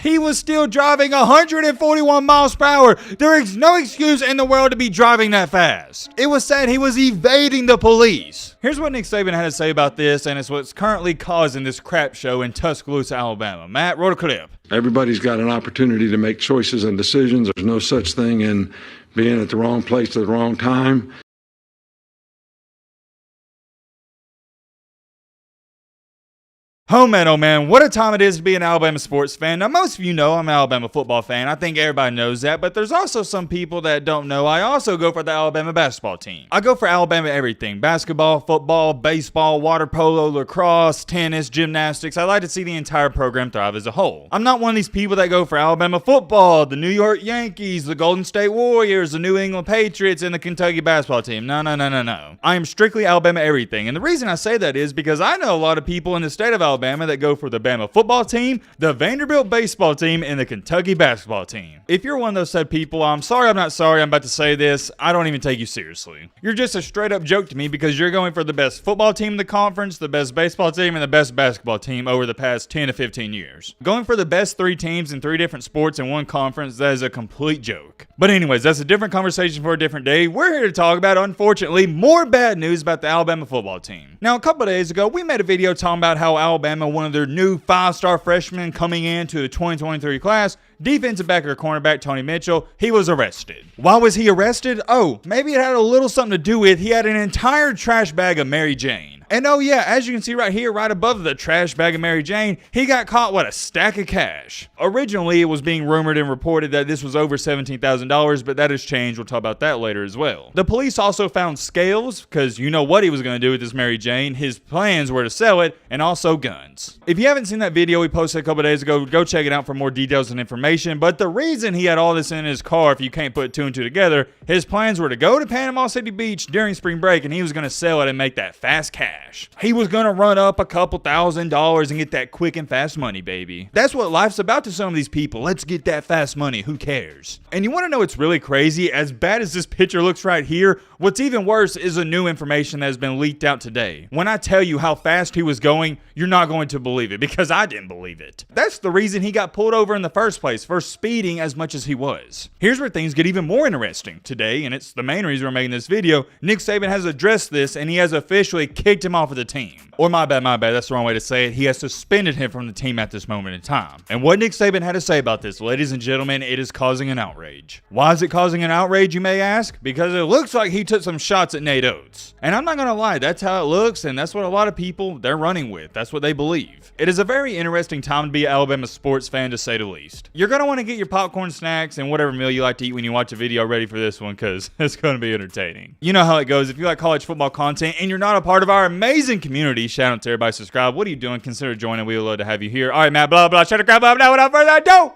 he was still driving 141 miles per hour. There is no excuse in the world to be driving that fast. It was said he was evading the police. Here's what Nick Saban had to say about this, and it's what's currently causing this crap show in Tuscaloosa, Alabama. Matt, roll a clip. Everybody's got an opportunity to make choices and decisions. There's no such thing in being at the wrong place at the wrong time. Oh man, what a time it is to be an Alabama sports fan. Now, most of you know I'm an Alabama football fan. I think everybody knows that, but there's also some people that don't know I also go for the Alabama basketball team. I go for Alabama everything: basketball, football, baseball, water polo, lacrosse, tennis, gymnastics. I like to see the entire program thrive as a whole. I'm not one of these people that go for Alabama football, the New York Yankees, the Golden State Warriors, the New England Patriots, and the Kentucky basketball team. No. I am strictly Alabama everything, and the reason I say that is because I know a lot of people in the state of Alabama that go for the Bama football team, the Vanderbilt baseball team, and the Kentucky basketball team. If you're one of those said people, I'm sorry, I'm not sorry, I'm about to say this, I don't even take you seriously. You're just a straight up joke to me because you're going for the best football team in the conference, the best baseball team, and the best basketball team over the past 10 to 15 years. Going for the best 3 teams in 3 different sports in one conference, that is a complete joke. But anyways, that's a different conversation for a different day. We're here to talk about, unfortunately, more bad news about the Alabama football team. Now, a couple of days ago, we made a video talking about how Alabama, one of their new 5-star freshmen coming into the 2023 class, defensive back or cornerback Tony Mitchell, he was arrested. Why was he arrested? Oh, maybe it had a little something to do with he had an entire trash bag of Mary Jane. And oh yeah, as you can see right here, right above the trash bag of Mary Jane, he got caught with a stack of cash. Originally, it was being rumored and reported that this was over $17,000, but that has changed. We'll talk about that later as well. The police also found scales, because you know what he was going to do with this Mary Jane. His plans were to sell it, and also guns. If you haven't seen that video we posted a couple days ago, go check it out for more details and information. But the reason he had all this in his car, if you can't put 2 and 2 together, his plans were to go to Panama City Beach during spring break, and he was going to sell it and make that fast cash. He was gonna run up a couple $1,000s and get that quick and fast money, baby. That's what life's about to some of these people. Let's get that fast money. Who cares? And you want to know what's really crazy? As bad as this picture looks right here, what's even worse is the new information that has been leaked out today. When I tell you how fast he was going, you're not going to believe it, because I didn't believe it. That's the reason he got pulled over in the first place, for speeding as much as he was. Here's where things get even more interesting today, and it's the main reason we're making this video. Nick Saban has addressed this, and he has officially kicked him off of the team. Or my bad, that's the wrong way to say it. He has suspended him from the team at this moment in time. And what Nick Saban had to say about this, ladies and gentlemen, it is causing an outrage. Why is it causing an outrage, you may ask? Because it looks like he took some shots at Nate Oates. And I'm not gonna lie, that's how it looks, and that's what a lot of people, they're running with. That's what they believe. It is a very interesting time to be an Alabama sports fan, to say the least. You're gonna want to get your popcorn, snacks, and whatever meal you like to eat when you watch a video ready for this one, because it's gonna be entertaining. You know how it goes. If you like college football content and you're not a part of our amazing community, shout out to everybody subscribe. What are you doing? Consider joining. We would love to have you here. All right, Matt, blah, shut up, blah, blah. Without further ado,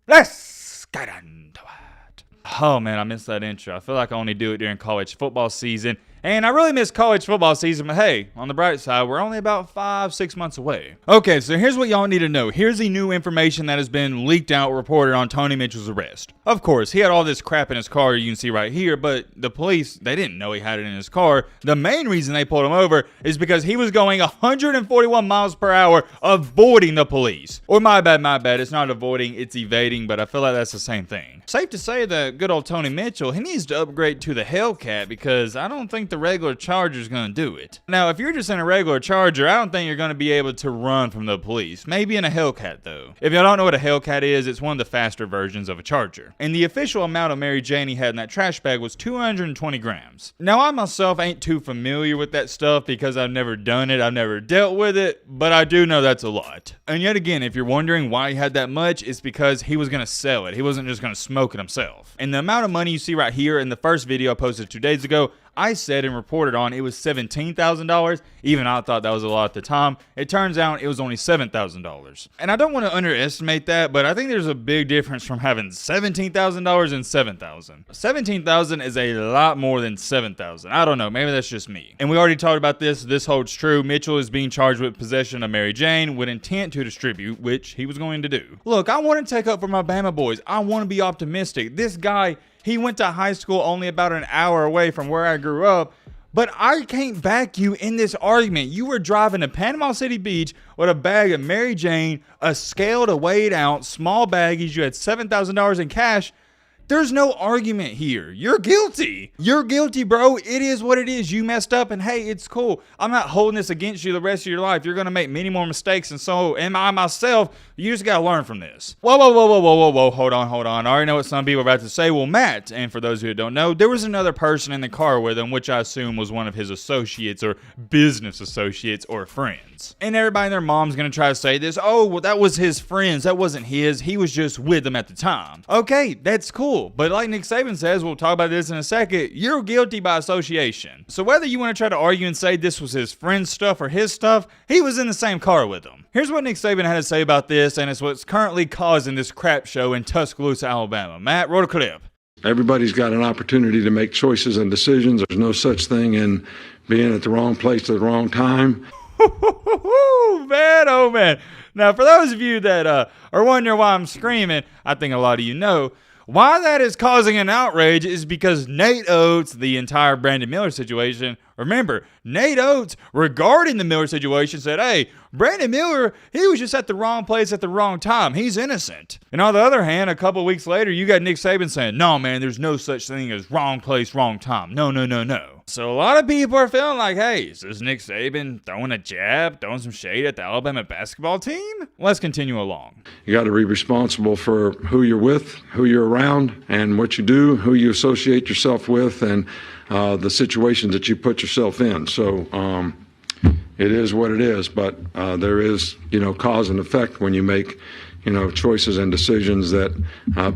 let's get into it. Oh, man, I missed that intro. I feel like I only do it during college football season. And I really miss college football season, but hey, on the bright side, we're only about 5-6 months away. Okay, so here's what y'all need to know. Here's the new information that has been leaked out, reported on Tony Mitchell's arrest. Of course, he had all this crap in his car, you can see right here, but the police, they didn't know he had it in his car. The main reason they pulled him over is because he was going 141 miles per hour, avoiding the police. Or my bad, it's not avoiding, it's evading, but I feel like that's the same thing. Safe to say that good old Tony Mitchell, he needs to upgrade to the Hellcat, because I don't think the regular Charger's gonna do it. Now, if you're just in a regular Charger, I don't think you're gonna be able to run from the police. Maybe in a Hellcat, though. If y'all don't know what a Hellcat is, it's one of the faster versions of a Charger. And the official amount of Mary Jane he had in that trash bag was 220 grams. Now, I myself ain't too familiar with that stuff because I've never done it, I've never dealt with it, but I do know that's a lot. And yet again, if you're wondering why he had that much, it's because he was gonna sell it. He wasn't just gonna smoke it himself. And the amount of money you see right here in the first video I posted 2 days ago, I said and reported on it was $17,000. Even I thought that was a lot at the time. It turns out it was only $7,000. And I don't want to underestimate that, but I think there's a big difference from having $17,000 and $7,000. $17,000 is a lot more than $7,000. I don't know. Maybe that's just me. And we already talked about this. This holds true. Mitchell is being charged with possession of Mary Jane with intent to distribute, which he was going to do. Look, I want to take up for my Bama boys. I want to be optimistic. This guy, he went to high school only about an hour away from where I grew up, But I can't back you in this argument. You were driving to Panama City Beach with a bag of Mary Jane, a scale to weigh it out, small baggies. You had $7,000 in cash. There's no argument here. You're guilty. You're guilty, bro. It is what it is. You messed up, and hey, it's cool. I'm not holding this against you the rest of your life. You're going to make many more mistakes, and so am I myself. You just got to learn from this. Whoa. Hold on. I already know what some people are about to say. Well, Matt, and for those who don't know, there was another person in the car with him, which I assume was one of his associates or business associates or friends. And everybody and their mom's going to try to say this. Oh, well, that was his friends. That wasn't his. He was just with them at the time. Okay, that's cool. But like Nick Saban says, we'll talk about this in a second, you're guilty by association. So whether you want to try to argue and say this was his friend's stuff or his stuff, he was in the same car with them. Here's what Nick Saban had to say about this, and it's what's currently causing this crap show in Tuscaloosa, Alabama. Matt, roll a clip. Everybody's got an opportunity to make choices and decisions. There's no such thing in being at the wrong place at the wrong time. Man, oh man. Now, for those of you that are wondering why I'm screaming, I think a lot of you know, why that is causing an outrage is because Nate Oates, the entire Brandon Miller situation, remember, Nate Oates, regarding the Miller situation, said, hey, Brandon Miller, he was just at the wrong place at the wrong time. He's innocent. And on the other hand, a couple of weeks later, you got Nick Saban saying, no, man, there's no such thing as wrong place, wrong time. No. So a lot of people are feeling like, hey, is this Nick Saban throwing a jab, throwing some shade at the Alabama basketball team? Let's continue along. You got to be responsible for who you're with, who you're around, and what you do, who you associate yourself with, and the situations that you put yourself in. So it is what it is, but there is, cause and effect when you make, choices and decisions that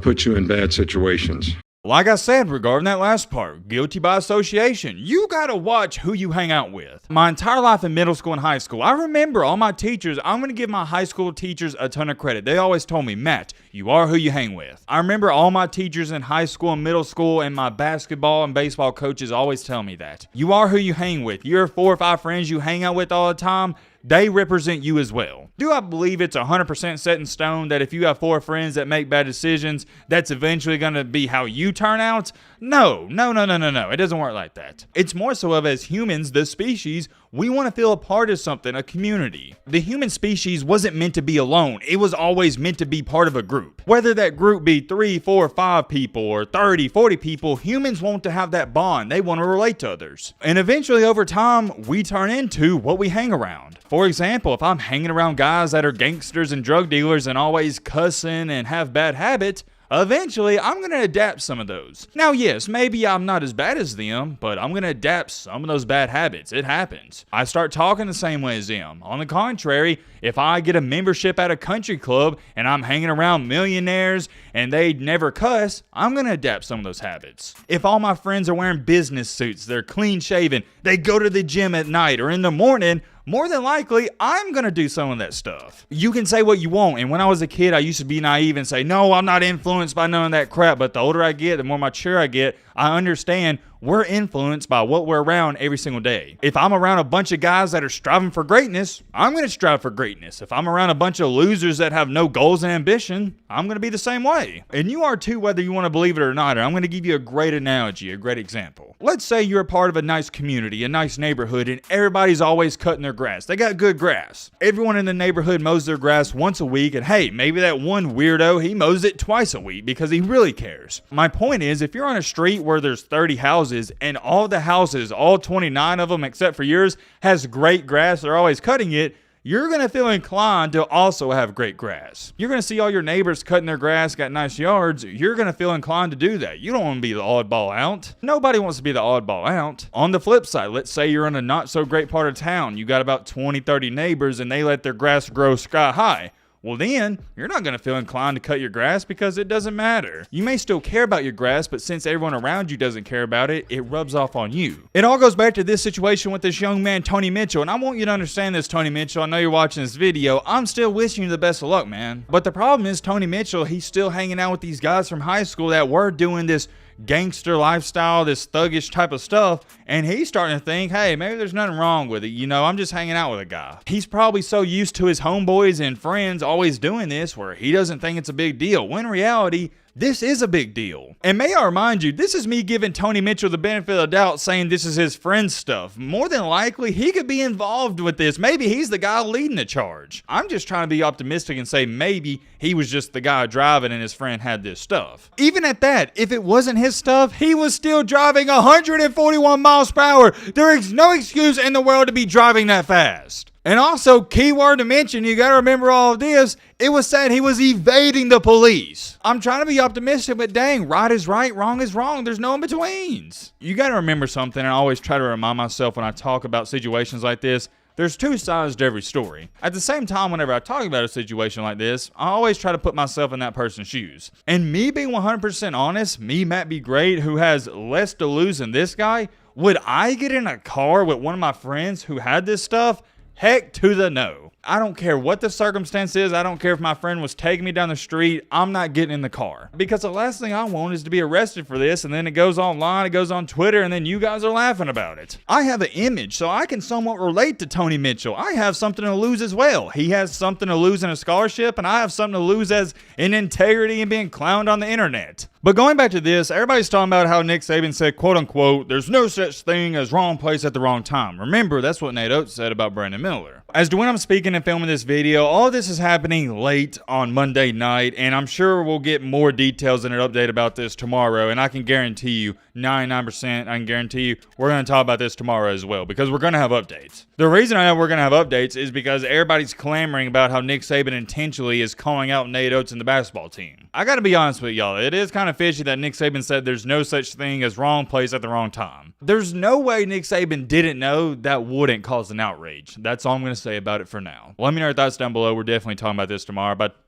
put you in bad situations. Like I said regarding that last part, guilty by association. You gotta watch who you hang out with. My entire life in middle school and high school, I remember all my teachers, I'm gonna give my high school teachers a ton of credit. They always told me, Matt, you are who you hang with. I remember all my teachers in high school and middle school and my basketball and baseball coaches always tell me that. You are who you hang with. Your 4 or 5 friends you hang out with all the time, they represent you as well. Do I believe it's 100% set in stone that if you have 4 friends that make bad decisions, that's eventually going to be how you turn out? No. It doesn't work like that. It's more so of, as humans, the species, we want to feel a part of something, a community. The human species wasn't meant to be alone. It was always meant to be part of a group. Whether that group be 3, 4, 5 people or 30, 40 people, humans want to have that bond. They want to relate to others. And eventually over time, we turn into what we hang around. For example, if I'm hanging around guys that are gangsters and drug dealers and always cussing and have bad habits, eventually I'm going to adapt some of those. Now, yes, maybe I'm not as bad as them, but I'm going to adapt some of those bad habits. It happens. I start talking the same way as them. On the contrary, if I get a membership at a country club and I'm hanging around millionaires and they never cuss, I'm going to adapt some of those habits. If all my friends are wearing business suits, they're clean shaven, they go to the gym at night or in the morning, more than likely, I'm going to do some of that stuff. You can say what you want, and when I was a kid, I used to be naive and say, no, I'm not influenced by none of that crap, but the older I get, the more mature I get, I understand we're influenced by what we're around every single day. If I'm around a bunch of guys that are striving for greatness, I'm going to strive for greatness. If I'm around a bunch of losers that have no goals and ambition, I'm going to be the same way. And you are too, whether you want to believe it or not. I'm going to give you a great analogy, a great example. Let's say you're a part of a nice community, a nice neighborhood, and everybody's always cutting their grass. They got good grass. Everyone in the neighborhood mows their grass once a week, and hey, maybe that one weirdo, he mows it twice a week because he really cares. My point is, if you're on a street where there's 30 houses and all the houses, all 29 of them except for yours, has great grass, they're always cutting it, you're going to feel inclined to also have great grass. You're going to see all your neighbors cutting their grass, got nice yards. You're going to feel inclined to do that. You don't want to be the oddball out. Nobody wants to be the oddball out. On the flip side, let's say you're in a not so great part of town. You got about 20, 30 neighbors and they let their grass grow sky high. Well, then, you're not going to feel inclined to cut your grass because it doesn't matter. You may still care about your grass, but since everyone around you doesn't care about it, it rubs off on you. It all goes back to this situation with this young man, Tony Mitchell, and I want you to understand this, Tony Mitchell. I know you're watching this video. I'm still wishing you the best of luck, man. But the problem is, Tony Mitchell, he's still hanging out with these guys from high school that were doing this gangster lifestyle, this thuggish type of stuff, and he's starting to think, hey, maybe there's nothing wrong with it. You know, I'm just hanging out with a guy. He's probably so used to his homeboys and friends always doing this where he doesn't think it's a big deal, when in reality, This is a big deal. And may I remind you, this is me giving Tony Mitchell the benefit of the doubt, saying this is his friend's stuff. More than likely, he could be involved with this. Maybe he's the guy leading the charge. I'm just trying to be optimistic and say maybe he was just the guy driving and his friend had this stuff. Even at that, if it wasn't his stuff, he was still driving 141 miles per hour. There is no excuse in the world to be driving that fast. And also, key word to mention, you gotta remember all of this, it was said he was evading the police. I'm trying to be optimistic, but dang, right is right, wrong is wrong. There's no in-betweens. You gotta remember something, and I always try to remind myself when I talk about situations like this, there's two sides to every story. At the same time, whenever I talk about a situation like this, I always try to put myself in that person's shoes. And me being 100% honest, me, Matt B. Great, who has less to lose than this guy, would I get in a car with one of my friends who had this stuff? Heck to the no. I don't care what the circumstance is. I don't care if my friend was taking me down the street. I'm not getting in the car. Because the last thing I want is to be arrested for this, and then it goes online, it goes on Twitter, and then you guys are laughing about it. I have an image, so I can somewhat relate to Tony Mitchell. I have something to lose as well. He has something to lose in a scholarship, and I have something to lose as in integrity and being clowned on the internet. But going back to this, everybody's talking about how Nick Saban said, quote unquote, there's no such thing as wrong place at the wrong time. Remember, that's what Nate Oates said about Brandon Miller. As to when I'm speaking and filming this video, all this is happening late on Monday night, and I'm sure we'll get more details in an update about this tomorrow, and I can guarantee you, 99%, I can guarantee you, we're going to talk about this tomorrow as well, because we're going to have updates. The reason I know we're going to have updates is because everybody's clamoring about how Nick Saban intentionally is calling out Nate Oates and the basketball team. I got to be honest with y'all, it is kind of fishy that Nick Saban said there's no such thing as wrong place at the wrong time. There's no way Nick Saban didn't know that wouldn't cause an outrage. That's all I'm going to say about it for now. Let me know your thoughts down below. We're definitely talking about this tomorrow, but